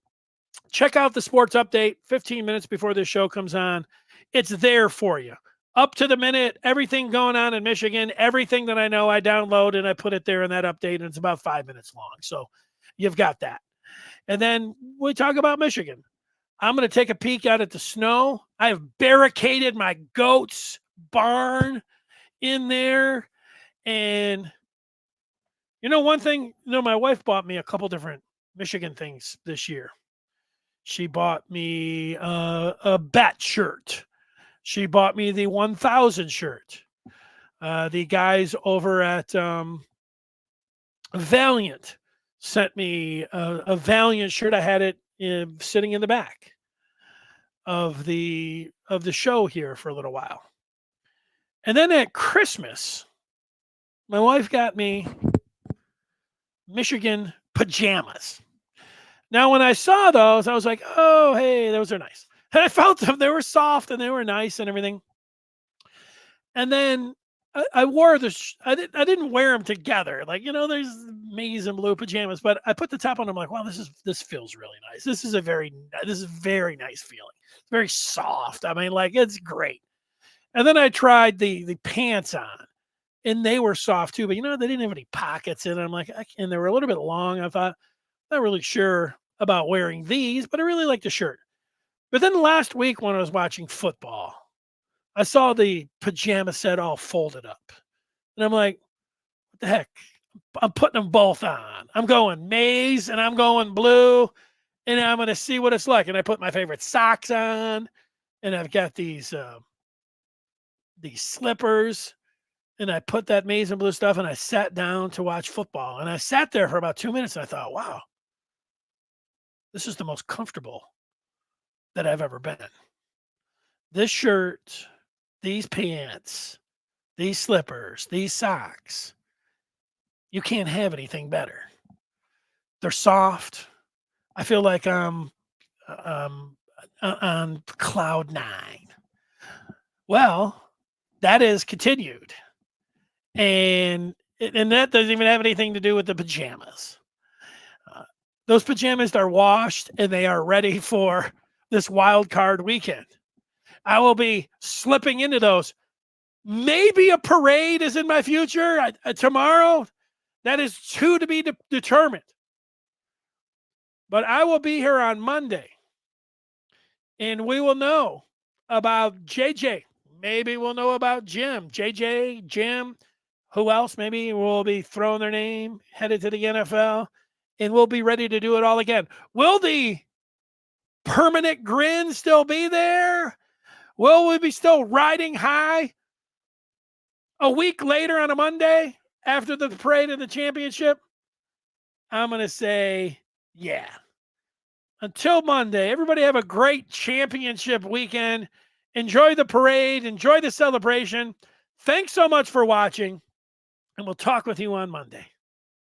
check out the sports update 15 minutes before this show comes on. It's there for you. Up to the minute, everything going on in Michigan, everything that I know, I download and I put it there in that update, and it's about 5 minutes long. So you've got that. And then we talk about Michigan. I'm going to take a peek out at the snow. I have barricaded my goat's barn in there. And, one thing, my wife bought me a couple different Michigan things this year. She bought me a bat shirt. She bought me the 1000 shirt. The guys over at Valiant sent me a Valiant shirt. I had it sitting in the back. of the show here for a little while. And then at Christmas, my wife got me Michigan pajamas. Now, when I saw those, I was like, "Oh, hey, those are nice." And I felt them; they were soft and they were nice and everything. And then I wore the. I didn't wear them together. Like, there's maize and blue pajamas, but I put the top on. I'm like, "Wow, this feels really nice. This is very nice feeling. It's very soft. I mean, like, it's great." And then I tried the pants on, and they were soft too. But they didn't have any pockets in them. I'm like, and they were a little bit long. I thought, not really sure about wearing these, but I really like the shirt. But then last week when I was watching football, I saw the pajama set all folded up. And I'm like, what the heck? I'm putting them both on. I'm going maize and I'm going blue, and I'm going to see what it's like. And I put my favorite socks on, and I've got these slippers, and I put that maize and blue stuff, and I sat down to watch football. And I sat there for about 2 minutes, and I thought, wow, this is the most comfortable that I've ever been. This shirt, these pants, these slippers, these socks, you can't have anything better. They're soft. I feel like I'm on cloud nine. Well, that is continued. And that doesn't even have anything to do with the pajamas. Those pajamas are washed and they are ready for this wild card weekend. I will be slipping into those. Maybe a parade is in my future tomorrow. That is to be determined. But I will be here on Monday, and we will know about JJ. Maybe we'll know about Jim. JJ, Jim, who else? Maybe we'll be throwing their name, headed to the NFL, and we'll be ready to do it all again. Will the permanent grin still be there? Will we be still riding high a week later on a Monday after the parade of the championship? I'm going to say, yeah. Until Monday, everybody have a great championship weekend. Enjoy the parade. Enjoy the celebration. Thanks so much for watching, and we'll talk with you on Monday.